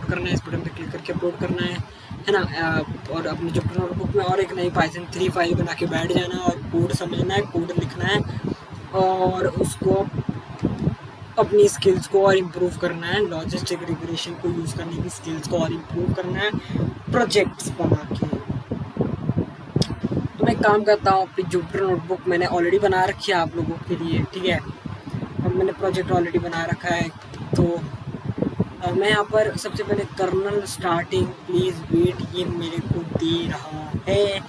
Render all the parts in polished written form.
करना है, इस बटन पे क्लिक करके अपलोड करना है ना। और अपने जुपिटर नोटबुक में और एक नई पाइथन 3 फाइल बना के बैठ जाना और कोड समझना है, कोड लिखना है और उसको अपनी स्किल्स को और इम्प्रूव करना है, लॉजिस्टिक रिग्रेशन को यूज़ करने की स्किल्स को और इम्प्रूव करना है प्रोजेक्ट्स बना के। तो मैं काम करता हूँ, अपनी जुपिटर नोटबुक मैंने ऑलरेडी बना रखी है आप लोगों के लिए, ठीक है। अब मैंने प्रोजेक्ट ऑलरेडी बना रखा है, तो मैं यहाँ पर सबसे पहले कर्नल स्टार्टिंग प्लीज़ वेट ये मेरे को दे रहा है।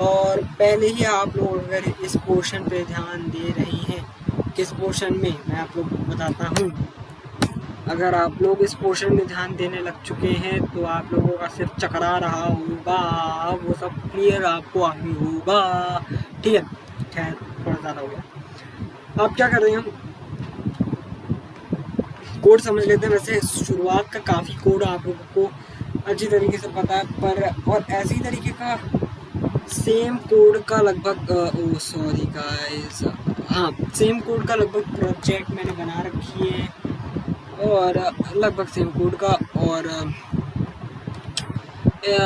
और पहले ही आप लोग अगर इस पोर्शन पे ध्यान दे रहे हैं, किस पोर्शन में मैं आप लोगों को बताता हूँ। अगर आप लोग इस पोर्शन में ध्यान देने लग चुके हैं तो आप लोगों का सिर चकरा रहा होगा, वो सब क्लियर आपको आगे होगा, ठीक है। खैर थोड़ा ज़्यादा हो गया। आप क्या कर रहे हैं, कोड समझ लेते हैं। वैसे शुरुआत का काफ़ी कोड आप लोगों को अच्छी तरीके से पता है, पर और ऐसी तरीके का सेम कोड का लगभग सॉरी गाइस, हाँ सेम कोड का लगभग प्रोजेक्ट मैंने बना रखी है और लगभग सेम कोड का, और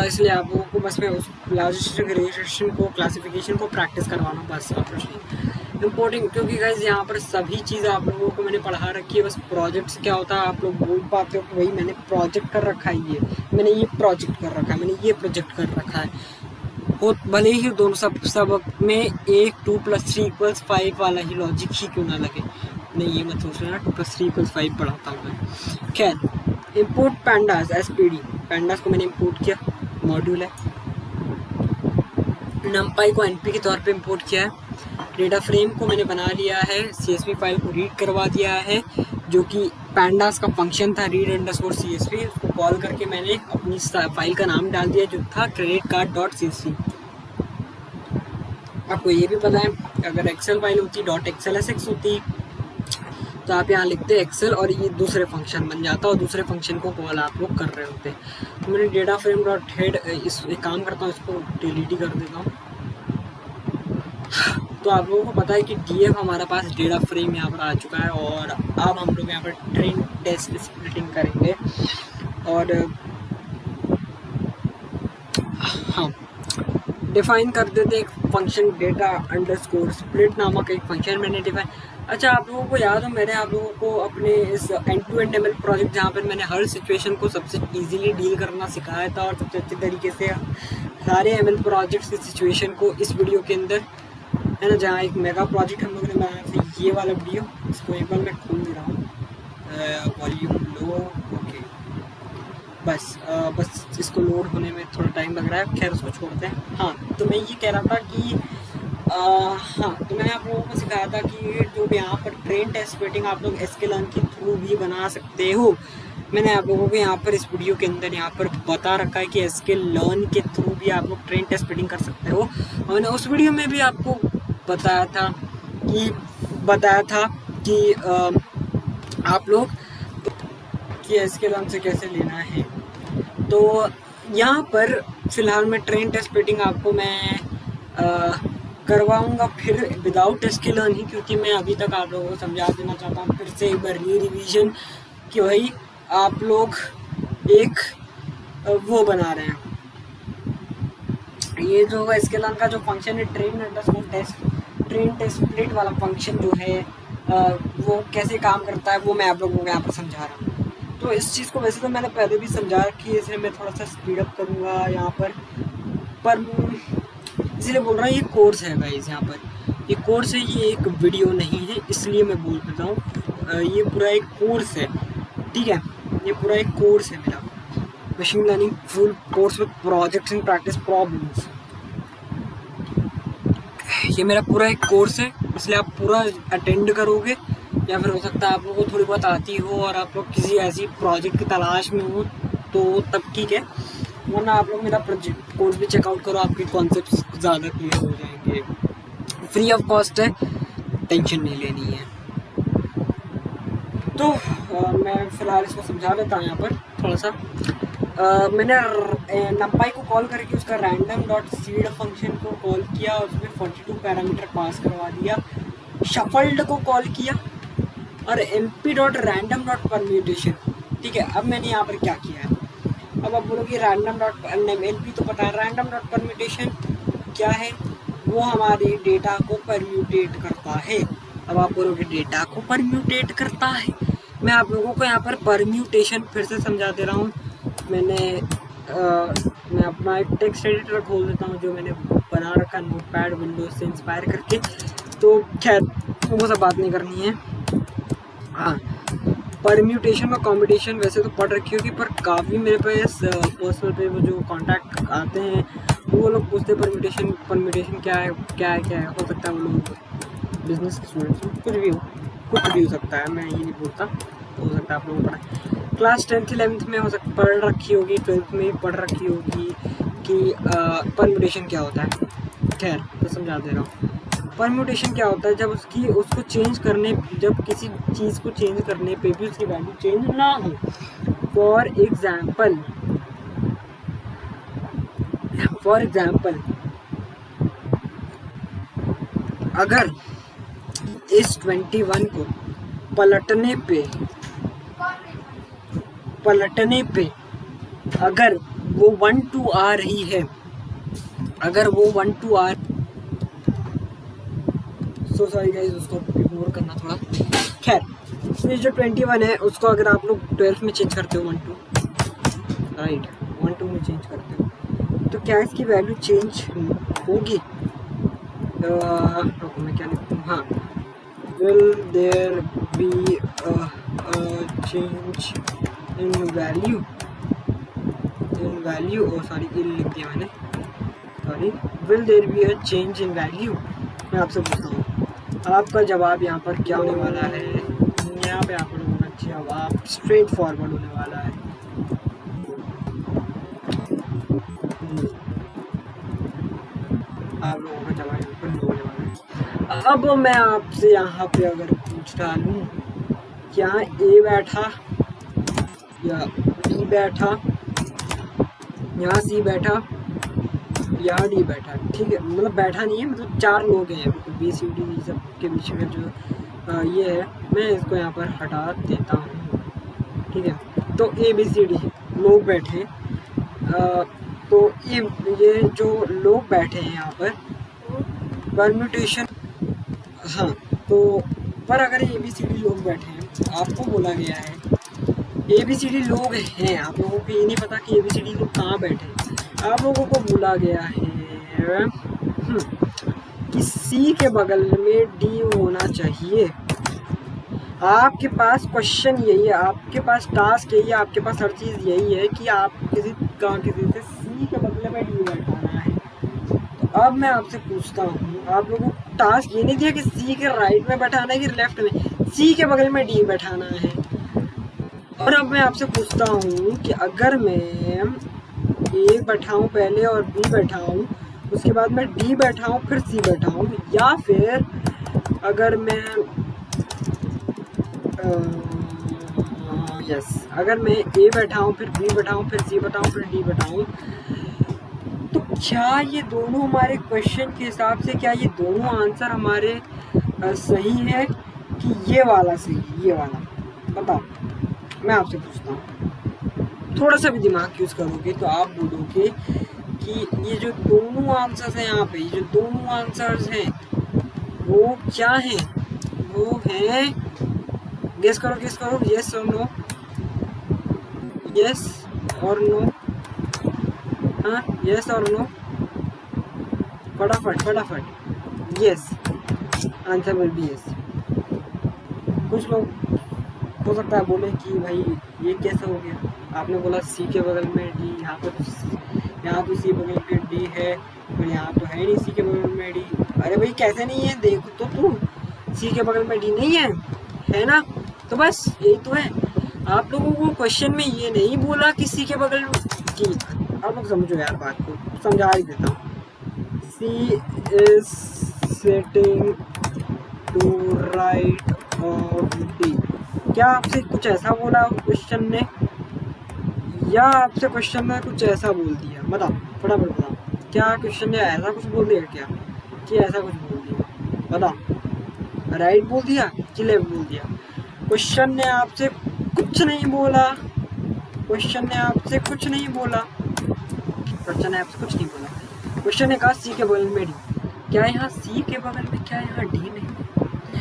इसलिए आप लोगों को बस मैं उस लॉजिस्टिक रिग्रेशन को, क्लासिफिकेशन को प्रैक्टिस करवाना बस इम्पोर्टेंट, क्योंकि गाइस यहाँ पर सभी चीज़ आप लोगों को मैंने पढ़ा रखी है। बस प्रोजेक्ट से क्या होता है आप लोग बोल पाते हो कि भाई मैंने प्रोजेक्ट कर रखा है, ये मैंने ये प्रोजेक्ट कर रखा है, मैंने ये प्रोजेक्ट कर रखा है। वो भले ही दोनों सब में एक 2 + 3 = 5 वाला ही लॉजिक ही क्यों ना लगे, नहीं ये मत सोच लेना 2 + 3 = 5 पढ़ाता हूँ मैं। खैर इम्पोर्ट पैंडास SPD, पैंडास को मैंने इम्पोर्ट किया, मॉड्यूल है। नमपाई को NP के तौर पे इम्पोर्ट किया है। डेटा फ्रेम को मैंने बना लिया है, CSV फाइल को रीड करवा दिया है, जो कि पैंडास का फंक्शन था read_CSV, उसको कॉल करके मैंने अपनी फाइल का नाम डाल दिया जो था creditcard.csv। आपको ये भी पता है अगर एक्सेल फाइल होती .xlsx होती तो आप यहाँ लिखते एक्सेल और ये दूसरे फंक्शन बन जाता और दूसरे फंक्शन को कॉल आप लोग कर रहे होते। तो मैंने डेटा फ्रेम .head इस एक काम करता हूँ, इसको डिलीट ही कर देता हूँ। तो आप लोगों को पता है कि DF हमारा पास डेटा फ्रेम यहाँ पर आ चुका है और अब हम लोग यहाँ पर ट्रेन टेस्ट स्प्लिटिंग करेंगे। और हाँ डिफाइन कर देते एक फंक्शन data_split नामक एक फंक्शन मैंने डिफाइन। अच्छा आप लोगों को याद हो मैंने आप लोगों को अपने इस end-to-end ML प्रोजेक्ट जहाँ पर मैंने हर सिचुएशन को सबसे इजीली डील करना सिखाया था और सबसे अच्छे तरीके से सारे ML प्रोजेक्ट्स की सिचुएशन को इस वीडियो के अंदर है ना, जहाँ एक मेगा प्रोजेक्ट हम लोगों ने बनाया था, ये वाला वीडियो, इसको एक बार मैं खोल दे रहा हूँ, वॉल्यूम लो, ओके बस इसको लोड होने में थोड़ा टाइम लग रहा है, खैर उसको छोड़ते हैं। हाँ तो मैं ये कह रहा था कि हाँ तो मैंने आप लोगों को सिखाया था कि जो यहाँ पर ट्रेन टेस्ट स्प्लिटिंग आप लोग sklearn के थ्रू भी बना सकते हो। मैंने आप लोगों को यहाँ पर इस वीडियो के अंदर यहाँ पर बता रखा है कि sklearn के थ्रू भी आप लोग ट्रेन टेस्ट स्प्लिटिंग कर सकते हो। और मैंने उस वीडियो में भी आपको बताया था कि आप लोग कि sklearn से कैसे लेना है। तो यहाँ पर फ़िलहाल मैं ट्रेन टेस्ट स्प्लिटिंग आपको मैं करवाऊँगा फिर विदाउट sklearn ही, क्योंकि मैं अभी तक आप लोगों को समझा देना चाहता हूँ फिर से एक बार रिवीजन कि भाई आप लोग एक वो बना रहे हैं, ये जो sklearn का जो फंक्शन है ट्रेन टेस्ट स्प्लिट वाला फंक्शन जो है वो कैसे काम करता है वो मैं आप लोगों को यहाँ पर समझा रहा हूँ। तो इस चीज़ को वैसे तो मैंने पहले भी समझा रखी है, इसलिए मैं थोड़ा सा स्पीड अप करूँगा यहाँ पर इसीलिए बोल रहा हूँ ये कोर्स है गाइस, यहाँ पर ये कोर्स है, ये एक वीडियो नहीं है, इसलिए मैं बोल देता हूँ ये पूरा एक कोर्स है, ठीक है। ये पूरा एक कोर्स है मेरा, machine learning full course with projects and practice problems. ये मेरा पूरा एक कोर्स है, इसलिए आप पूरा अटेंड करोगे, या फिर हो सकता है आप लोगों को थोड़ी बहुत आती हो और आप लोग किसी ऐसी प्रोजेक्ट की तलाश में हो तो तब ठीक है, वरना आप लोग मेरा प्रोजेक्ट कोर्स भी चेकआउट करो, आपके कॉन्सेप्ट्स ज़्यादा क्लियर हो जाएंगे। फ्री ऑफ कॉस्ट है, टेंशन नहीं लेनी है। तो मैं फ़िलहाल इसको समझा देता हूँ यहाँ पर थोड़ा सा। मैंने नंपाई को कॉल करके उसका random.seed फंक्शन को कॉल किया, उसमें 42 पैरामीटर पास करवा दिया, शफल्ड को कॉल किया और mp.random.permutation, ठीक है। अब मैंने यहाँ पर क्या किया है, अब आप बोलोगे रैंडम डॉट एलपी तो पता है, रैंडम डॉट परम्यूटेशन क्या है, वो हमारे डेटा को परम्यूटेट करता है। अब आप बोलोगे डेटा को परम्यूटेट करता है, मैं आप लोगों को यहाँ पर परम्यूटेशन फिर से समझा दे रहा हूँ। मैं अपना एक टेक्स्ट एडिटर खोल देता हूँ जो मैंने बना रखा नोटपैड विंडोज से इंस्पायर करके, तो खैर वो सब बात नहीं करनी है। हाँ, परम्यूटेशन और कॉम्बिनेशन वैसे तो पढ़ रखी होगी, पर काफ़ी मेरे पास पर्सनल पे वो जो कॉन्टैक्ट आते हैं वो लोग पूछते हैं परम्यूटेशन क्या है क्या है क्या है। हो सकता है वो लोग बिजनेस के स्टूडेंट्स हो, कुछ भी हो सकता है, मैं ये नहीं बोलता, तो हो सकता है आप लोगों को पढ़ा क्लास 10th 11th में हो सकता पढ़ रखी होगी, 12th में भी पढ़ रखी होगी कि परम्यूटेशन क्या होता है। खैर तो समझा दे रहा हूँ। परम्यूटेशन क्या होता है, जब उसको चेंज करने, जब किसी चीज़ को चेंज करने पे भी उसकी वैल्यू चेंज ना हो। फॉर एग्जाम्पल अगर इस 21 को पलटने पे अगर वो 1 2 आ रही है, अगर वो 1 2 आ, सो सॉरी गाइस, उसको इग्नोर करना थोड़ा। खैर, ये जो 21 है उसको अगर आप लोग 12 में चेंज करते हो 1 2, राइट, 1 2 में चेंज करते हो, तो क्या इसकी वैल्यू चेंज होगी? मैं क्या लिखूँ, हाँ, will there be a change in value? Oh sorry, लिख दिया मैंने, sorry. will there be a change in value? मैं आपसे पूछता हूँ, आपका जवाब यहाँ पर क्या होने वाला है? यहाँ पे आप लोगों का जवाब स्ट्रेट फॉरवर्ड होने वाला है। आप लोगों का जवाब यहाँ पर होने वाला है। अब मैं आपसे यहाँ पे अगर पूछ डालूँ, क्या ए बैठा या बी बैठा, यहाँ सी बैठा या डी बैठा, ठीक है, मतलब बैठा नहीं है, मतलब 4 लोग हैं बी सी डी सब के बीच में जो ये है, मैं इसको यहाँ पर हटा देता हूँ, ठीक है। तो ए बी सी डी लोग बैठे, तो ये जो लोग बैठे हैं यहाँ पर परम्यूटेशन, हाँ, तो पर अगर ए बी सी डी लोग बैठे हैं, आपको बोला गया है ए बी सी डी लोग हैं, आप लोगों को ये नहीं पता कि ए बी सी डी लोग कहाँ बैठे हैं। आप लोगों को बोला गया है कि सी के बगल में डी होना चाहिए। आपके पास क्वेश्चन यही है, आपके पास टास्क यही है, आपके पास हर चीज़ यही है कि आप किसी से सी के बगल में डी बैठाना है। तो अब मैं आपसे पूछता हूँ, आप लोगों को टास्क ये नहीं दिया कि सी के राइट में बैठाना है कि लेफ्ट में, सी के बगल में डी बैठाना है। और अब मैं आपसे पूछता हूँ कि अगर मैं ए बैठाऊँ पहले और बी बैठाऊँ, उसके बाद मैं डी बैठाऊँ फिर सी बैठाऊँ, या फिर अगर मैं अगर मैं ए बैठाऊँ फिर बी बैठाऊँ फिर सी बैठाऊँ फिर डी बैठाऊँ, तो क्या ये दोनों हमारे क्वेश्चन के हिसाब से क्या ये दोनों आंसर हमारे सही है कि ये वाला सही, ये वाला? बताओ, मैं आपसे पूछता हूँ, थोड़ा सा भी दिमाग यूज़ करोगे तो आप बोलोगे कि ये जो दोनों आंसर्स हैं यहाँ पे, ये जो दोनों आंसर्स हैं वो क्या हैं? वो हैं, गेस करो, यस और नो, यस और नो, हाँ, यस और नो, फटाफट, yes, answer will be yes. कुछ लोग हो सकता है बोले कि भाई ये कैसे हो गया, आपने बोला सी के बगल में डी, यहाँ तो सी बगल में डी है और यहाँ तो है नहीं सी के बगल में डी। अरे भाई कैसे नहीं है, देखो तो तू, सी के बगल में डी नहीं है ना? तो बस यही तो है। आप लोगों को क्वेश्चन में ये नहीं बोला कि सी के बगल की, आप लोग समझो यार बात को, समझा ही देता हूँ। C is sitting to right of D, क्या आपसे कुछ ऐसा बोला क्वेश्चन ने, या आपसे क्वेश्चन ने कुछ ऐसा बोल दिया? बताओ, फटाफट बताओ, क्या क्वेश्चन ने ऐसा कुछ बोल दिया क्या कि ऐसा कुछ बोल दिया? बताओ, राइट बोल दिया कि लेफ्ट बोल दिया? क्वेश्चन ने आपसे कुछ नहीं बोला, क्वेश्चन ने आपसे कुछ नहीं बोला, क्वेश्चन ने आपसे कुछ नहीं बोला। क्वेश्चन ने कहा सी के बगल में डी, क्या यहाँ सी के बगल में, क्या यहाँ डी नहीं?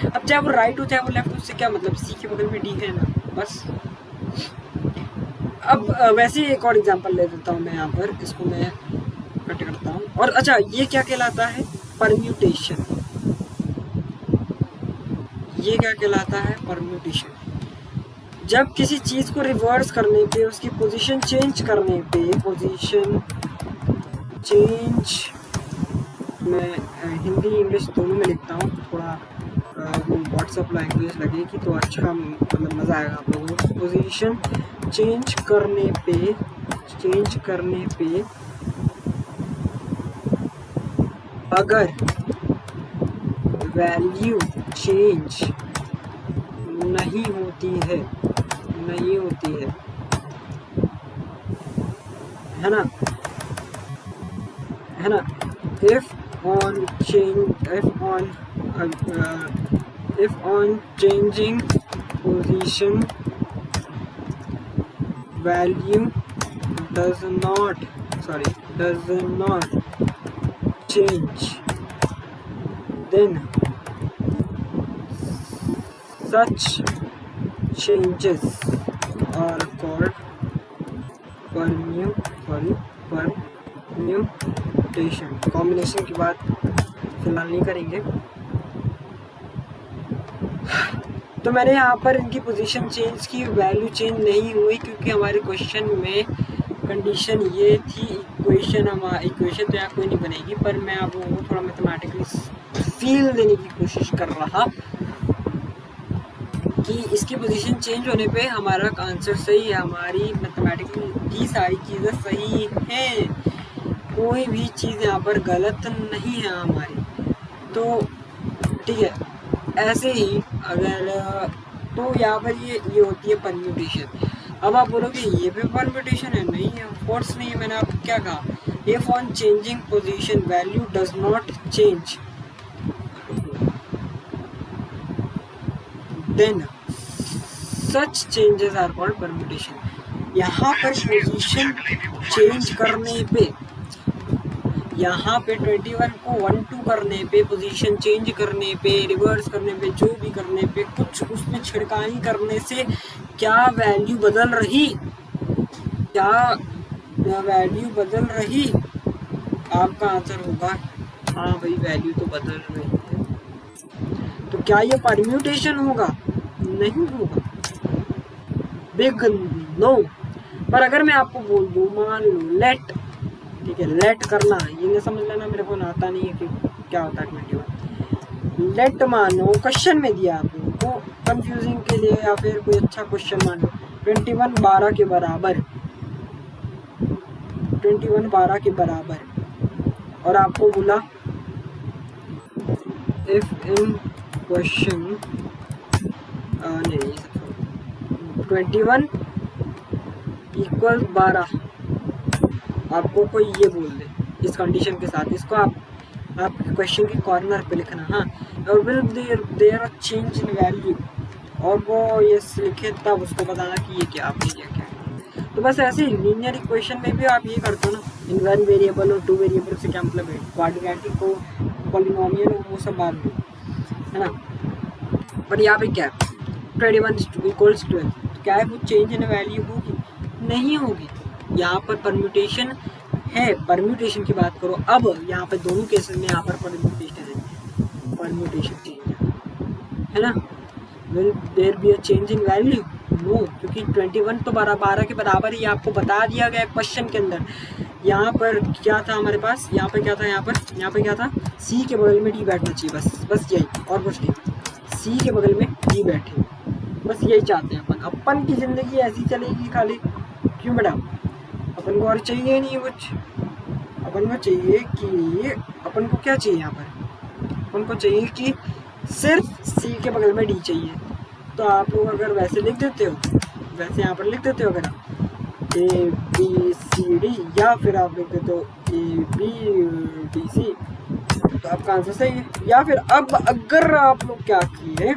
अब चाहे वो राइट हो चाहे वो लेफ्ट, उससे क्या मतलब, सी के बगल में डी है ना, बस। अब वैसे ही एक और एग्जांपल ले देता हूँ मैं यहाँ पर, इसको मैं कट करता हूँ। और अच्छा, ये क्या कहलाता है? परम्यूटेशन। ये क्या कहलाता है? परम्यूटेशन। जब किसी चीज़ को रिवर्स करने पे, उसकी पोजीशन चेंज करने पे, पोजीशन चेंज, मैं हिंदी इंग्लिश दोनों में लिखता हूँ, थोड़ा वो व्हाट्सअप लैंग्वेज लगेगी तो अच्छा, मतलब मज़ा आएगा आप लोगों को। पोजीशन चेंज करने पे अगर वैल्यू चेंज नहीं होती है ना, if on changing position value does not change, then such changes are called permutation। Combination की बात फिलहाल नहीं करेंगे। तो मैंने यहाँ पर इनकी पोजीशन चेंज की, वैल्यू चेंज नहीं हुई, क्योंकि हमारे क्वेश्चन में कंडीशन ये थी। इक्वेशन तो यहाँ कोई नहीं बनेगी, पर मैं आप लोगों को थोड़ा मैथमेटिकली फील देने की कोशिश कर रहा कि इसकी पोजीशन चेंज होने पे हमारा आंसर सही है, हमारी मैथमेटिकली की सारी चीज़ें सही हैं, कोई भी चीज़ यहाँ पर गलत नहीं है हमारी। तो ठीक है, ऐसे ही अगर तो यहाँ पर ये होती है परम्यूटेशन। अब आप बोलोगे ये भी परम्यूटेशन है? नहीं है, फोर्स नहीं है। मैंने आपको क्या कहा? If on changing position value does not change, then such changes are called permutation. यहाँ पर पोजीशन चेंज करने पे, यहाँ पे 21 को 12 करने पे, पोजीशन चेंज करने पे, रिवर्स करने पे, जो भी करने पे, कुछ उसमें छिड़कानी करने से क्या वैल्यू बदल रही? आपका आंसर होगा हाँ भाई, वैल्यू तो बदल रही है। तो क्या ये परम्यूटेशन होगा? नहीं होगा, बिग नो। पर अगर मैं आपको बोल दूँ, मान लो लेट, ठीक है, लेट करना, ये नहीं समझ लेना मेरे को आता नहीं है कि क्या होता है 21। लेट मानो क्वेश्चन में दिया आप लोगों को कंफ्यूजिंग के लिए, या फिर कोई अच्छा क्वेश्चन मान लो 21 12 के बराबर, 21 12 के बराबर, और आपको बोला इफ इन क्वेश्चन 21 = 12, आपको कोई ये बोल दे इस कंडीशन के साथ, इसको आप क्वेश्चन के कॉर्नर पे लिखना, हाँ, और will there a change in value, और वो ये लिखे तब उसको बताना कि ये क्या आपने किया क्या। तो बस ऐसे ही लीनियर इक्वेशन में भी आप ये करते हो ना, इन 1 वेरिएबल और 2 वेरिएबल से क्या मतलब है, क्वाड्रेटिक को पॉलिनोमियल वो सब बाद में, है ना। पर यहाँ पे क्या है, 21 = 12, तो क्या है, वो चेंज इन वैल्यू होगी? नहीं होगी। यहाँ पर परम्यूटेशन है, परम्यूटेशन की बात करो। अब यहाँ पे दोनों केसेस में यहाँ पर परम्यूटेशन चेंज है ना। Will there be a change in value? No, क्योंकि 21 तो 12 के बराबर ही आपको बता दिया गया क्वेश्चन के अंदर। यहाँ पर क्या था हमारे पास, यहाँ पर क्या था, यहाँ पे क्या था, सी के बगल में डी बैठना चाहिए, बस यही, और कुछ नहीं। सी के बगल में डी बैठे, बस यही चाहते हैं अपन की ज़िंदगी ऐसी चलेगी खाली। क्यों बेटा, अपन को और चाहिए नहीं कुछ, अपन को चाहिए कि, अपन को क्या चाहिए यहाँ पर, अपन को चाहिए कि सिर्फ सी के बगल में डी चाहिए। तो आप लोग अगर वैसे लिख देते हो, वैसे यहाँ पर लिख देते हो, अगर ABCD, या फिर आप लिख देते हो ABDC, तो आपका आंसर सही है। या फिर अब अगर आप लोग क्या किए,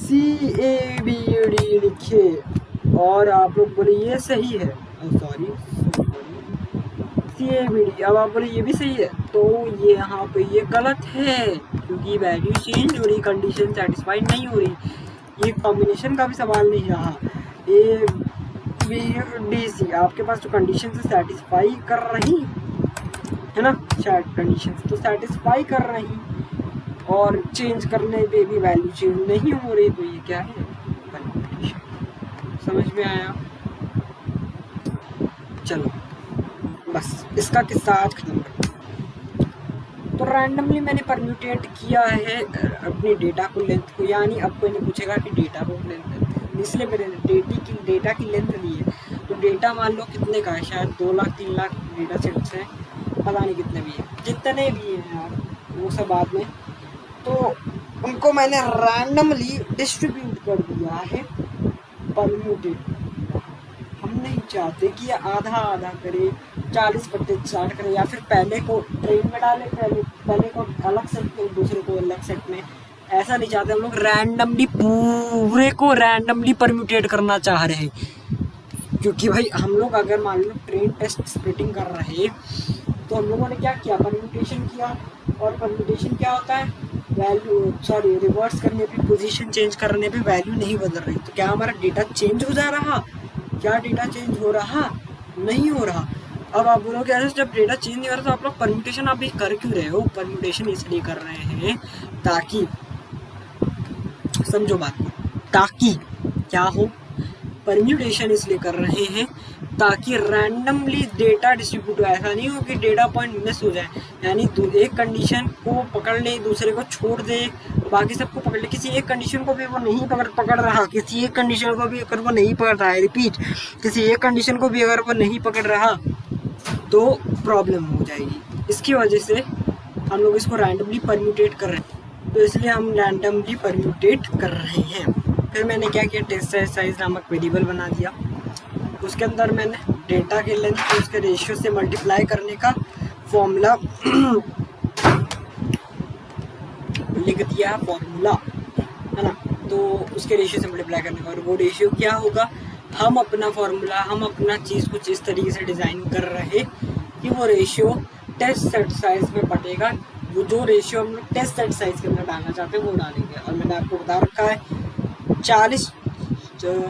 CABD लिखे और आप लोग बोले ये सही है, सॉरी ये वीडियो, अब आप बोले ये भी सही है, तो ये यहाँ पे ये गलत है क्योंकि वैल्यू चेंज हो रही, कंडीशन सेटिस्फाइड नहीं हो रही। ये कॉम्बिनेशन का भी सवाल नहीं रहा, ए बी डी सी आपके पास जो कंडीशन से सेटिस्फाई कर रही है ना, शायद कंडीशन तो सेटिस्फाई कर रही और चेंज करने पे भी वैल्यू चेंज नहीं हो रही, तो ये क्या है, परम्यूटेशन। समझ में आया? चलो बस इसका किस्सा आज खत्म कर। तो रैंडमली मैंने परम्यूटेट किया है अपनी डेटा को लेंथ को, यानी अब कोई नहीं पूछेगा कि डेटा को लेंथ, इसलिए मैंने डेटा की लेंथ ली है। तो डेटा मान लो कितने का है, शायद 2 लाख 3 लाख डेटा सेट्स हैं, पता नहीं कितने भी हैं, जितने भी हैं यार वो सब बाद में। तो उनको मैंने रैंडमली डिस्ट्रीब्यूट कर दिया है परम्यूटेट। हम नहीं चाहते कि ये आधा आधा करे, 40/60 करे, या फिर पहले को ट्रेन में डाले, पहले को अलग सेट में, दूसरे को अलग सेट में। ऐसा नहीं चाहते हम लोग, रैंडमली पूरे को रैंडमली परम्यूटेट करना चाह रहे हैं। क्योंकि भाई हम लोग अगर मान लो ट्रेन टेस्ट स्प्लिटिंग कर रहे, तो हम लोगों ने क्या किया, परम्यूटेशन किया। और परम्यूटेशन क्या होता है, वैल्यू रिवर्स करने पे, पोजीशन चेंज करने पे वैल्यू नहीं बदल रही, तो क्या हमारा डेटा चेंज हो जा रहा, क्या डेटा चेंज हो रहा, नहीं हो रहा। अब आप बोलोगे ऐसे जब डेटा चेंज नहीं हो रहा तो आप लोग परम्यूटेशन आप कर क्यों रहे हो? परम्यूटेशन इसलिए कर रहे हैं ताकि, समझो बात को, ताकि क्या हो, परम्यूटेशन इसलिए कर रहे हैं ताकि रैंडमली डेटा डिस्ट्रीब्यूट हो। ऐसा नहीं हो कि डेटा पॉइंट मिस हो जाए, यानी एक कंडीशन को पकड़ ले, दूसरे को छोड़ दे, बाकी सबको पकड़ ले। किसी एक कंडीशन को भी वो नहीं पकड़ रहा, किसी एक कंडीशन को भी अगर वो नहीं पकड़ रहा है, रिपीट, किसी एक कंडीशन को भी अगर वो नहीं पकड़ रहा तो प्रॉब्लम हो जाएगी। इसकी वजह से हम लोग इसको रैंडमली परम्यूटेट कर रहे हैं, तो इसलिए हम रैंडमली परम्यूटेट कर रहे हैं। फिर मैंने क्या किया, टेस्ट साइज नामक वेरिएबल बना दिया, उसके अंदर मैंने डेटा के लेंथ को उसके रेशियो से मल्टीप्लाई करने का फॉर्मूला लिख दिया, फॉर्मूला है ना, तो उसके रेशियो से मल्टीप्लाई करने का। और वो रेशियो क्या होगा, हम अपना फॉर्मूला, हम अपना चीज़ कुछ इस तरीके से डिज़ाइन कर रहे कि वो रेशियो टेस्ट सेट साइज में बटेगा। वो जो रेशियो हम लोग टेस्ट सेट साइज के अंदर डालना चाहते हैं वो डालेंगे। और मैंने आपको बता रखा है 40,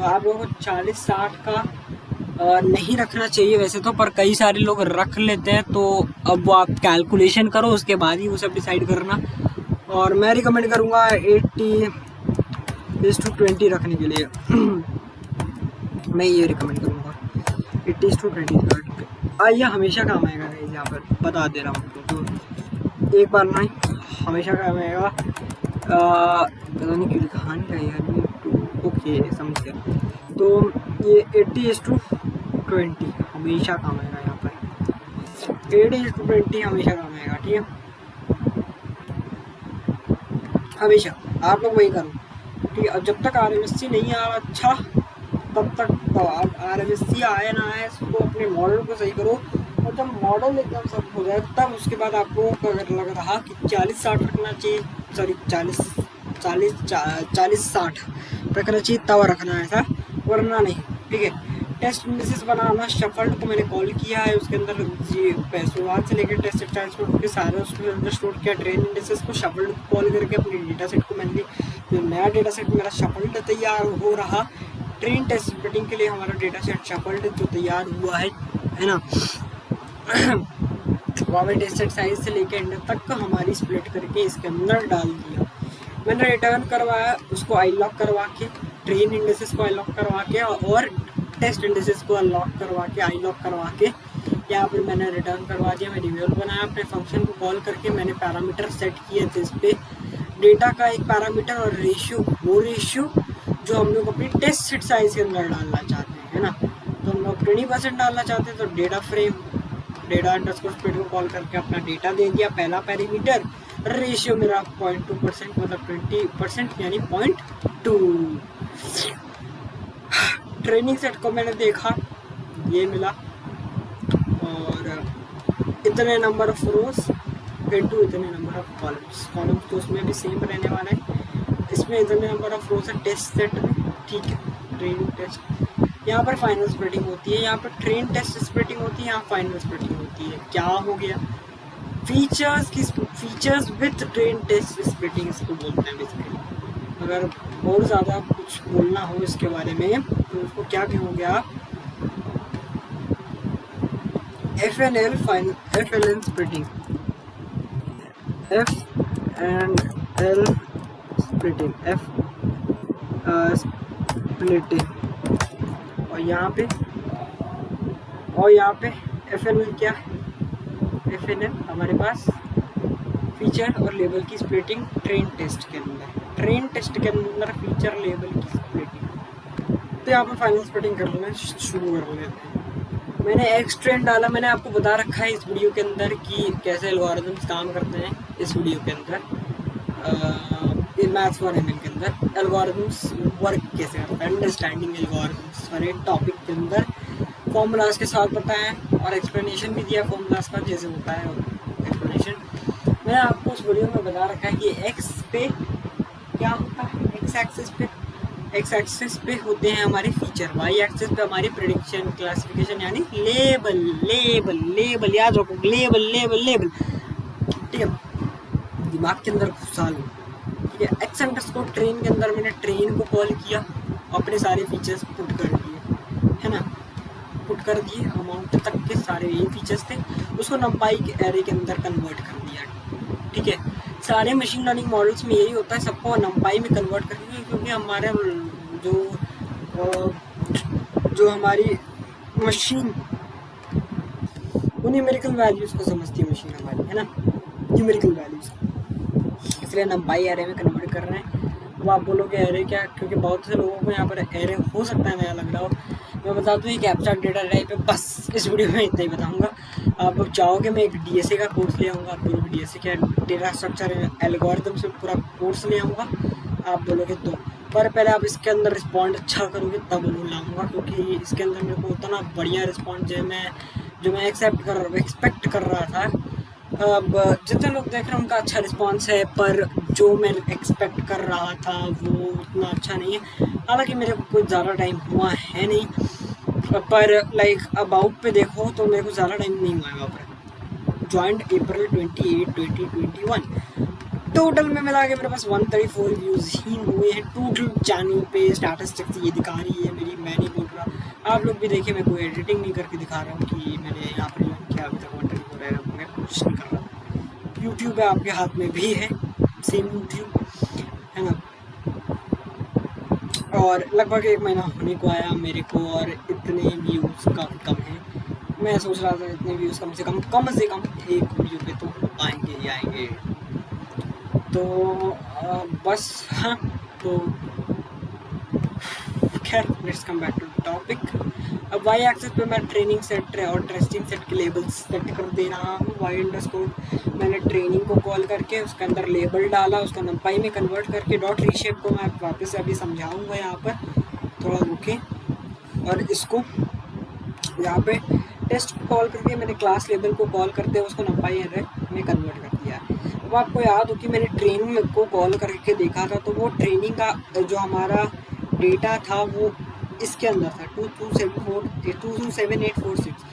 आप लोगों को 40-60 का नहीं रखना चाहिए वैसे तो, पर कई सारे लोग रख लेते हैं, तो अब वो आप कैलकुलेशन करो, उसके बाद ही वो सब डिसाइड करना। और मैं रिकमेंड करूँगा 80:20 रखने के लिए मैं ये रिकमेंड करूँगा 80:20। ये हमेशा काम आएगा गाइस, यहाँ पर बता दे रहा हूँ आपको, तो एक बार ना हमेशा काम आएगा। पता नहीं क्यों लिखा नहीं यार, ओके समझ गया। तो ये 80:20 हमेशा काम आएगा यहाँ पर, 80:20 हमेशा काम आएगा, ठीक है, हमेशा आप लोग वही करो, ठीक है। और जब तक RMSC नहीं आ रहा अच्छा, तब तक तो आप RMSC आए ना आए, इसको अपने मॉडल को सही करो। और जब मॉडल एकदम सब हो जाए तब उसके बाद आपको अगर लग रहा कि 40-60 रखना चाहिए, सॉरी 40-60 रखना चाहिए, तब रखना है ऐसा, वरना नहीं, ठीक है। टेस्ट इंडिसेस बनाना, शफल्ड को मैंने कॉल किया है, उसके अंदर ये शुरुआत से लेकर टेस्ट ट्रांसपोर्ट के सारे उसके अंदर स्टोर किया। ट्रेन इंडिसेस को शफल्ड कॉल करके अपने डेटा सेट को मैंने, जो नया डेटा सेट मेरा शफल्ड तैयार हो रहा, ट्रेन टेस्ट स्प्लिटिंग के लिए हमारा डेटा सेट शफल्ड जो तैयार हुआ है ना, वो हमें टेस्ट सेट साइज से लेकर एंड तक हमारी स्प्लिट करके इसके अंदर डाल दिया। मैंने रिटर्न करवाया उसको आई लॉक करवा के, ट्रेन इंडिसेस को आई लॉक करवा के और टेस्ट इंडिसेस को अनलॉक करवा के, आई लॉक करवा के यहाँ पर मैंने रिटर्न करवा दिया। मैं वेरिएबल बनाया, अपने फंक्शन को कॉल करके मैंने पैरामीटर सेट किए थे इस पर, डेटा का एक पैरामीटर और रेशियो, वो रेशियो जो हम लोग अपनी टेस्ट सेट साइज के अंदर डालना चाहते हैं, है ना। तो हम लोग 20% डालना चाहते हैं, तो data frame, data underscore split को कॉल करके अपना डेटा दे दिया, पहला पैरामीटर। रेशियो मेरा 0.2%, मतलब 20% यानी 0.2। ट्रेनिंग सेट को मैंने देखा, ये मिला, और इतने नंबर ऑफ रोज इनटू इतने नंबर ऑफ कॉलम्स तो उसमें भी सेम रहने वाला है। इसमें इतने नंबर ऑफ रोज है टेस्ट सेट में, ठीक है, ट्रेनिंग टेस्ट यहाँ पर फाइनल स्प्लिटिंग होती है, यहाँ पर ट्रेन टेस्ट स्प्लिटिंग होती है, यहाँ फाइनल स्प्लिटिंग होती है। क्या हो गया, features with train test splitting इसको बोलते हैं बेसिकली। अगर और ज़्यादा कुछ बोलना हो इसके बारे में तो उसको क्या कहोगे आप, FNL final, FNL splitting, FNL splitting, splitting. और यहाँ पे FNL क्या है, FNL हमारे पास फीचर और लेबल की स्प्लिटिंग ट्रेन टेस्ट के अंदर, ट्रेन टेस्ट के अंदर फीचर लेबल की स्प्लिटिंग। तो यहाँ पर फाइनल स्प्लिटिंग करना शुरू कर देते हैं। मैंने एक्स ट्रेन डाला, मैंने आपको बता रखा है इस वीडियो के अंदर कि कैसे एल्गोरिथम्स काम करते हैं। इस वीडियो के अंदर मैथ्स फॉर एमएल के अंदर एल्गोरिथम्स वर्क कैसे करता है, अंडरस्टैंडिंग एल्गोरिथम्स वाले टॉपिक के अंदर फॉर्मूलाज के साथ बताया और एक्सप्लेनेशन भी दिया फॉर्मूलाज का जैसे होता है एक्सप्लेनेशन। मैंने आपको उस वीडियो में बता रखा है कि एक्स पे क्या होता है, एक्स एक्सिस पे होते हैं हमारे फीचर, वाई एक्सिस पे हमारी प्रेडिक्शन, क्लासिफिकेशन यानी लेबल, लेबल लेबल याद रखो, लेबल लेबल लेबल, ठीक है, दिमाग के अंदर घुसा लो, ठीक है। एक्स अंडरस्कोर ट्रेन के अंदर मैंने ट्रेन को कॉल किया, अपने सारे फीचर्स पुट कर दिए, है ना, पुट कर दिए, अमाउंट तक के सारे ये फीचर्स थे, उसको नंपाई के एरे के अंदर कन्वर्ट कर दिया, ठीक है। सारे मशीन लर्निंग मॉडल्स में यही होता है, सबको नंपाई में कन्वर्ट करेंगे, क्योंकि हमारे जो हमारी मशीन वो न्यूमेरिकल वैल्यूज़ को समझती है मशीन हमारी, है ना, न्यूमेरिकल वैल्यूज़, इसलिए नंपाई एरे में कन्वर्ट कर रहे हैं। अब आप बोलोगे एरे क्या, क्योंकि बहुत से लोगों को यहाँ पर एरे हो सकता है नया लग रहा हो। मैं बता दूँ एक एब्स्ट्रैक्ट डेटा टाइप है, बस इस वीडियो में इतना ही बताऊँगा। आप लोग चाहोगे मैं एक DSA का कोर्स ले आऊँगा, आप लोग DSA क्या डेटा स्ट्रक्चर एल्गोरिथम से पूरा कोर्स ले आऊँगा, आप बोलोगे तो, पर पहले आप इसके अंदर रिस्पॉन्ड अच्छा करोगे तब मैं लाऊँगा, क्योंकि इसके अंदर मेरे को उतना बढ़िया रिस्पॉन्ड जो मैं एक्सपेक्ट कर रहा था। अब जितने लोग देख रहे हैं उनका अच्छा रिस्पॉन्स है, पर जो मैं एक्सपेक्ट कर रहा था वो उतना अच्छा नहीं है। हालांकि मेरे को कुछ ज़्यादा टाइम हुआ है नहीं, पर लाइक अबाउट पे देखो तो मेरे को ज़्यादा टाइम नहीं हुआ है वहाँ पर। जॉइंट अप्रैल 28, 2021, टोटल में मिला के मेरे पास 134 व्यूज़ ही हुए हैं टोटल चैनल पे। स्टैटिस्टिक्स ये दिखा रही है मेरी, मैं नहीं बोल रहा, आप लोग भी देखिए, मैं कोई एडिटिंग नहीं करके दिखा रहा हूँ कि मैंने यहाँ पर क्या अभी तक 134 है, मैं कुछ नहीं कर रहा। यूट्यूब है आपके हाथ में भी है, सेम यूट्यूब है ना, और लगभग 1 महीना होने को आया मेरे को, और इतने व्यूज़ काफ़ी कम हैं। मैं सोच रहा था इतने व्यूज़ कम से कम एक वीडियो पे तो आएंगे ही आएंगे। तो बस हाँ, तो खैर let's come back to topic. अब वाई एक्सिस पे मैं ट्रेनिंग सेट और टेस्टिंग सेट के लेबल्स सेट कर दे रहा हूँ। वाई अंडरस्कोर मैंने ट्रेनिंग को कॉल करके उसके अंदर लेबल डाला, उसको नंपाई में कन्वर्ट करके डॉट रीशेप को मैं वापस से अभी समझाऊंगा यहाँ पर, थोड़ा रुके, और इसको यहाँ पे टेस्ट को कॉल करके मैंने क्लास लेबल को कॉल करते हुए उसको नंपाई एरे में कन्वर्ट कर दिया। अब आपको याद हो कि मैंने ट्रेनिंग को कॉल करके देखा था, तो वो ट्रेनिंग का जो हमारा डेटा था वो इसके अंदर था 227,846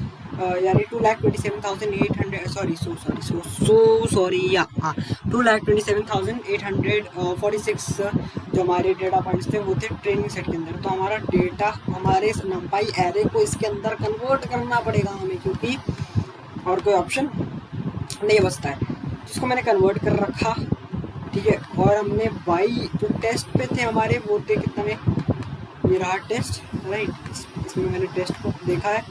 यानी 2,27,846 जो हमारे डेटा पॉइंट्स थे वो थे ट्रेनिंग सेट के अंदर। तो हमारा डेटा हमारे नंपाई एरे को इसके अंदर कन्वर्ट करना पड़ेगा हमें, क्योंकि और कोई ऑप्शन नहीं बचता है, जिसको मैंने कन्वर्ट कर रखा, ठीक है। और हमने वाई जो टेस्ट पे थे हमारे वो थे कितने, ये रहा टेस्ट, राइट, इसमें मैंने टेस्ट को देखा है,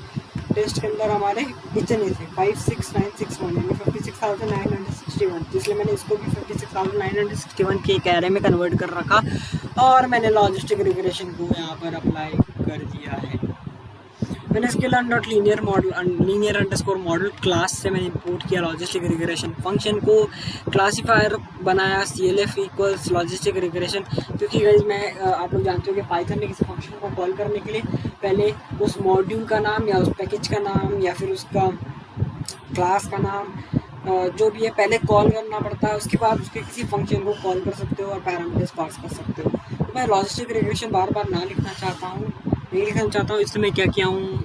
टेस्ट के अंदर हमारे इतने थे 56961 यानी 56,961, इसलिए मैंने इसको भी 56,961 के एक एरे में कन्वर्ट कर रखा, और मैंने लॉजिस्टिक रिग्रेशन को यहाँ पर अप्लाई कर दिया है। मैंने scaler dot linear underscore model class से मैंने इंपोर्ट किया लॉजिस्टिक रिग्रेशन फंक्शन को, क्लासीफायर बनाया CLF इक्वल्स लॉजिस्टिक रिग्रेशन, क्योंकि गाइस मैं आप लोग जानते हो कि पाइथन में किसी फंक्शन को कॉल करने के लिए पहले उस मॉड्यूल का नाम या उस पैकेज का नाम या फिर उसका क्लास का नाम जो भी है पहले कॉल करना पड़ता है, उसके बाद उसके किसी फंक्शन को कॉल कर सकते हो और पैरामीटर्स पास कर सकते हो। तो मैं लॉजिस्टिक रिग्रेशन बार बार ना लिखना चाहता हूँ, यही लिखना चाहता हूँ। इसलिए मैं क्या किया हूँ,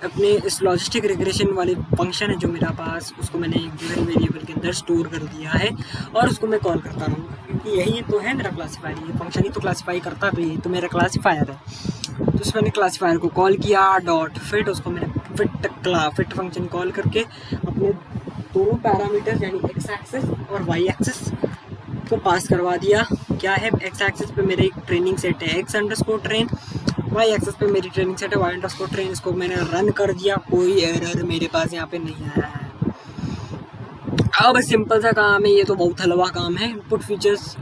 अपने इस लॉजिस्टिक रिग्रेशन वाले फंक्शन है जो मेरा पास, उसको मैंने एक गिवन वेरिएबल के अंदर स्टोर कर दिया है और उसको मैं कॉल करता रहूँगा, क्योंकि यही तो है मेरा क्लासीफायर। ये फंक्शन ही तो क्लासीफाई करता है, तो यही तो मेरा क्लासीफायर है। तो उसमें मैंने क्लासीफायर को कॉल किया डॉट फिट, उसको मैंने फिट फंक्शन कॉल करके अपने दोनों पैरामीटर्स यानी एक्स एक्सिस और वाई एक्सिस को पास करवा दिया। क्या है, एक्स एक्सिस पे मेरे एक ट्रेनिंग सेट है x_train, वाई एक्सिस पे मेरी ट्रेनिंग सेट है y_train। इसको मैंने रन कर दिया, कोई एरर मेरे पास यहाँ पे नहीं आया है। अब सिंपल सा काम है, ये तो बहुत हलवा काम है। इनपुट फीचर्स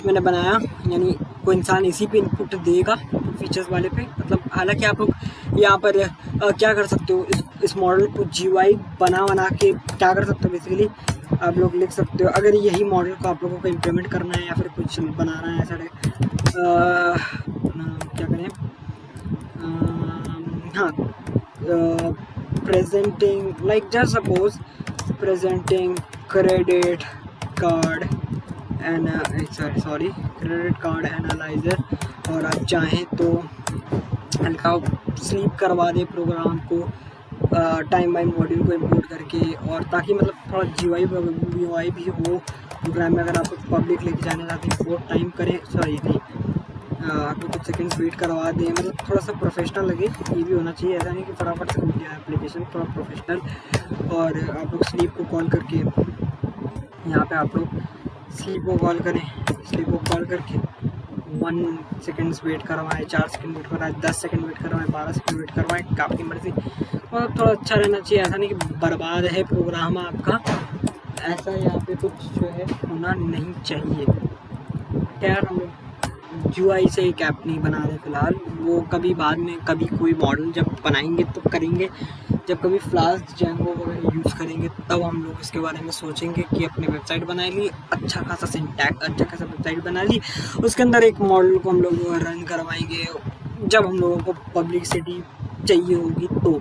मैंने बनाया, यानी कोई इंसान इसी पे इनपुट देगा फीचर्स वाले पे। मतलब हालांकि आप लोग यहाँ पर क्या कर सकते हो, इस मॉडल को GUI बना के क्या कर सकते हो, बेसिकली आप लोग लिख सकते हो। अगर यही मॉडल को आप लोगों को इम्प्लीमेंट करना है या फिर कुछ बनाना है ऐसा क्या करें, हाँ, presenting like just suppose presenting credit card credit card analyser, और आप चाहें तो हल्का स्लीप करवा दे प्रोग्राम को टाइम बाई मॉड्यूल को इंपोर्ट करके, और ताकि मतलब थोड़ा GUI भी हो प्रोग्राम में। अगर आप पब्लिक लेके जाने चाहते हैं, बहुत टाइम करें, सॉरी नहीं, आपको कुछ सेकंड्स वेट करवा दें, मतलब थोड़ा सा प्रोफेशनल लगे, ये भी होना चाहिए। ऐसा नहीं कि फटाफट से खुल गया एप्लीकेशन, थोड़ा प्रोफेशनल। और आप लोग स्लीप को कॉल करके, यहाँ पे आप लोग स्लीप को कॉल करें, स्लीप को कॉल करके 1 सेकेंड्स वेट करवाएं, 4 सेकंड वेट करवाएं, 10 सेकंड वेट करवाएं, 12 सेकंड वेट करवाएं, आपकी मर्ज़ी। मतलब थोड़ा अच्छा रहना चाहिए, ऐसा नहीं कि बर्बाद है प्रोग्राम आपका, ऐसा यहाँ पे कुछ जो है होना नहीं चाहिए। खैर हम GUI से एक ऐप नहीं बना रहे फ़िलहाल, वो कभी बाद में, कभी कोई मॉडल जब बनाएंगे तो करेंगे, जब कभी फ्लास्क जेंगो वगैरह यूज़ करेंगे तब हम लोग इसके बारे में सोचेंगे कि अपनी वेबसाइट बना ली, अच्छा खासा सिंटैक्स, अच्छा खासा वेबसाइट बना ली, उसके अंदर एक मॉडल को हम लोग रन करवाएंगे जब हम लोगों को पब्लिसिटी चाहिए होगी तो।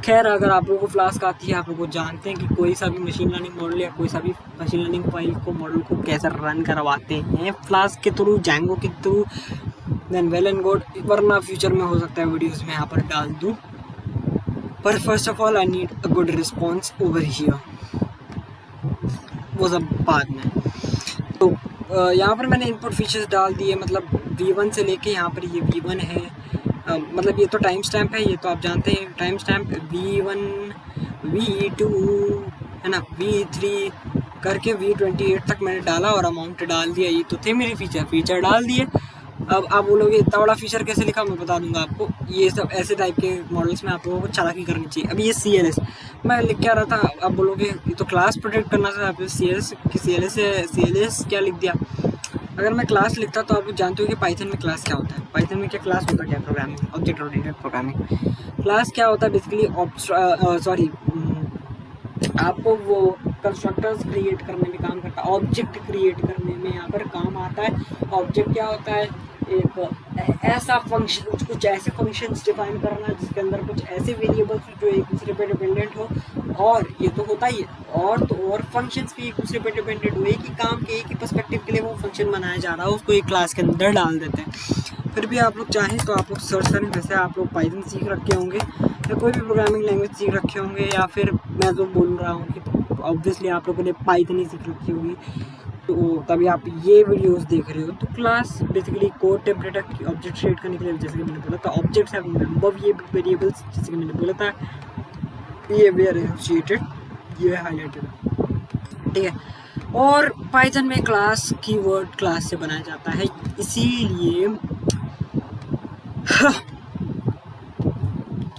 खैर अगर आप लोगों को फ्लास्क आती है, आप लोग को जानते हैं कि कोई सा भी मशीन लर्निंग मॉडल या कोई सा भी मशीन लर्निंग फाइल को मॉडल को कैसे रन करवाते हैं फ्लास्क के थ्रू, जेंगो के थ्रू, देन वेल एंड गुड। वरना फ्यूचर में हो सकता है वीडियोस में यहाँ पर डाल दूँ, पर first of all I need a good response over here, वो सब बाद में। तो यहाँ पर मैंने इनपुट फीचर्स डाल दिए, मतलब V1 से लेके यहाँ पर ये V1 है, मतलब ये तो टाइम स्टैम्प है, ये तो आप जानते हैं टाइम स्टैम्प V1 V2 है ना, V3 करके V28 तक मैंने डाला और अमाउंट डाल दिया। ये तो थे मेरे फीचर डाल दिए। अब आप बोलोगे इतना बड़ा फीचर कैसे लिखा, मैं बता दूंगा आपको। ये सब ऐसे टाइप के मॉडल्स में आप लोगों को चालाकी करनी चाहिए। अभी ये CLS मैं लिख क्या रहा था, आप बोलोगे ये तो क्लास प्रोटेक्ट करना था, आप CLS क्या लिख दिया। अगर मैं क्लास लिखता तो आप लोग जानते हो कि पाइथन में क्लास क्या होता है। पाइथन में क्या क्लास होता है, क्या programming, object oriented programming. Class क्या होता है बेसिकली, आपको वो कंस्ट्रक्टर्स क्रिएट करने में काम करता है, ऑब्जेक्ट क्रिएट करने में यहाँ पर काम आता है। ऑब्जेक्ट क्या होता है, एक ऐसा फंक्शन, कुछ ऐसे फंक्शंस डिफाइन करना जिसके अंदर कुछ ऐसे वेरिएबल्स जो एक दूसरे पे डिपेंडेंट हो, और ये तो होता ही है, और तो और फंक्शंस भी एक दूसरे पे डिपेंडेंट हो, एक ही काम के एक ही पर्सपेक्टिव के लिए वो फंक्शन बनाया जा रहा है, उसको एक क्लास के अंदर डाल देते हैं। फिर भी आप लोग चाहें तो आप लोग सर्च करें, जैसे आप लोग पाइथन सीख रखे होंगे या कोई भी प्रोग्रामिंग लैंग्वेज सीख रखे होंगे, या फिर मैं तो बोल रहा हूँ कि ऑब्वियसली आप लोगों ने पाइथन ही सीख रखी होगी, तो तभी आप ये वीडियोस देख रहे हो। तो class basically code template object create करने के लिए, जैसे कि मैंने बोला था, ऑब्जेक्ट्स हैव मेंबर ये वेरिएबल्स, जैसे कि मैंने बोला था, ये वेयर एसोसिएटेड, ये हाईलाइटेड, ठीक है। और पाइथन में क्लास कीवर्ड क्लास से बनाया जाता है, इसीलिए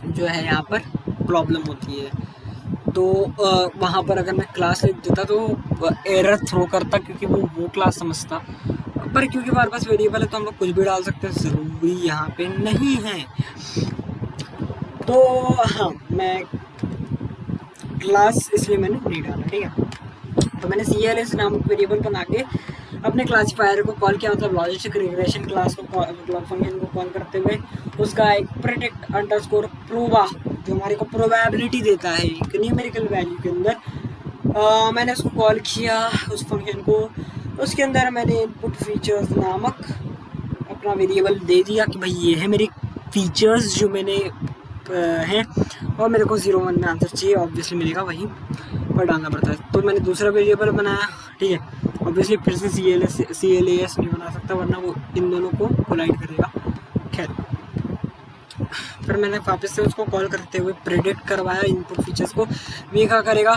जो है यहाँ पर प्रॉब्लम होती है। तो वहाँ पर अगर मैं क्लास लिख देता तो एरर थ्रो करता, क्योंकि वो क्लास समझता। पर क्योंकि हमारे पास वेरिएबल है तो हम लोग कुछ भी डाल सकते हैं, ज़रूरी यहाँ पे नहीं है। तो हाँ, मैं क्लास इसलिए मैंने नहीं डाला, ठीक है। तो मैंने CLS नामक वेरिएबल बना के अपने क्लासीफायर को कॉल किया, मतलब लॉजिस्टिक रिग्रेशन क्लास को मतलब फंक्शन को कॉल करते हुए उसका एक प्रेडिक्ट अंडरस्कोर प्रोवा, जो हमारे को प्रोबेबिलिटी देता है एक न्यूमेरिकल वैल्यू के अंदर, मैंने उसको कॉल किया उस फंक्शन को। उसके अंदर मैंने इनपुट फीचर्स नामक अपना वेरिएबल दे दिया कि भाई ये है मेरी फीचर्स जो मैंने हैं, और मेरे को 0-1 में आंसर चाहिए, ऑब्वियसली मिलेगा वहीं पर डालना पड़ता है। तो मैंने दूसरा वेरिएबल बनाया, ठीक है। ऑब्वियसली फिर से CLAS नहीं बना सकता, वरना वो इन दोनों को कोलाइड करेगा। खैर, फिर मैंने वापस से उसको कॉल करते हुए प्रेडिक्ट करवाया इनपुट फीचर्स को। ये क्या करेगा,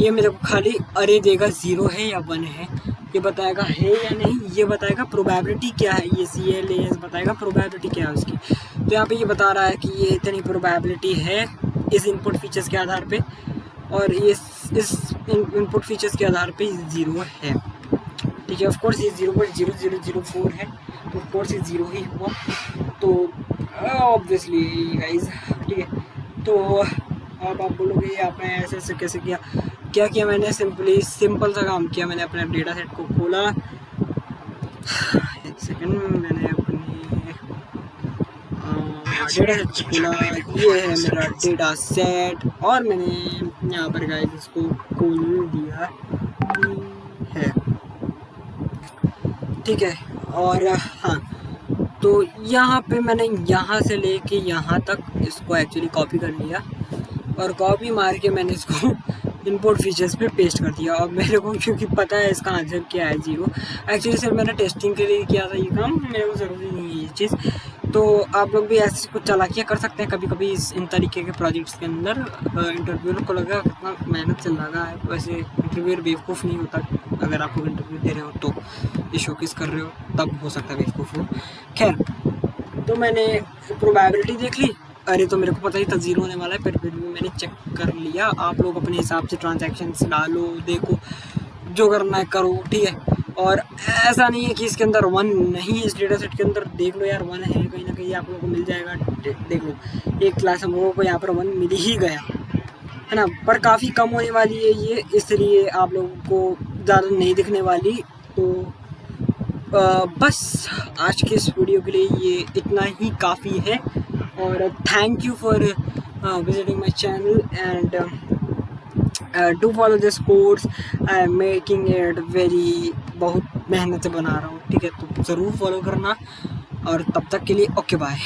ये मेरे को खाली अरे देगा 0 है या 1 है, ये बताएगा है या नहीं, ये बताएगा प्रोबेबिलिटी क्या है, ये CLAS बताएगा प्रोबेबिलिटी क्या है उसकी। तो यहाँ पे ये बता रहा है कि ये इतनी प्रोबेबिलिटी है इस इनपुट फीचर्स के आधार पे, और ये इस इनपुट फीचर्स के आधार पे 0 है, ठीक है। ऑफकोर्स ये 0.0004 है, तो ऑफकोर्स ये 0 ही हुआ, तो ऑब्वियसली गाइज, ठीक है। तो अब आप बोलोगे आपने ऐसे ऐसे कैसे किया, क्या किया मैंने, सिंपल सा काम किया। मैंने अपने डेटा सेट को खोला, एक सेकंड, मैंने अपनी डेटा सेट खोला, ये है मेरा डेटा सेट, और मैंने यहाँ पर गाइस इसको खोल दिया है, ठीक है। और हाँ, तो यहाँ पे मैंने यहाँ से लेके यहाँ तक इसको एक्चुअली कॉपी कर लिया, और कॉपी मार के मैंने इसको इनपुट फीचर्स पे पेस्ट कर दिया। और मेरे को क्योंकि पता है इसका आंसर क्या है 0, एक्चुअली सिर्फ मैंने टेस्टिंग के लिए किया था ये काम, मेरे को ज़रूरी नहीं है ये चीज़। तो आप लोग भी ऐसे कुछ चालाकियाँ कर सकते हैं कभी कभी इन तरीके के प्रोजेक्ट्स के अंदर। इंटरव्यूअर को लगा कितना मेहनत चल रहा है, वैसे इंटरव्यूअर बेवकूफ़ नहीं होता। अगर आप लोग इंटरव्यू दे रहे हो तो ये शोकेस कर रहे हो, तब हो सकता है बेवकूफ़ हो। खैर, तो मैंने प्रोबेबिलिटी देख ली, अरे तो मेरे को पता ही था 0 होने वाला है, फिर भी मैंने चेक कर लिया। आप लोग अपने हिसाब से ट्रांजैक्शंस डालो, देखो, जो करना है करो, ठीक है। और ऐसा नहीं है कि इसके अंदर 1 नहीं है, इस डेटा सेट के अंदर देख लो यार 1 है, कहीं ना कहीं आप लोगों को मिल जाएगा। देख लो, एक क्लास हम लोगों को यहाँ पर 1 मिल ही गया है ना, पर काफ़ी कम होने वाली है ये, इसलिए आप लोगों को ज़्यादा नहीं दिखने वाली। तो बस आज के इस वीडियो के लिए ये इतना ही काफ़ी है, और thank you for visiting my channel, and do follow this course. I am making it very, बहुत मेहनत से बना रहा हूँ, ठीक है। तो ज़रूर फॉलो करना, और तब तक के लिए ओके बाय।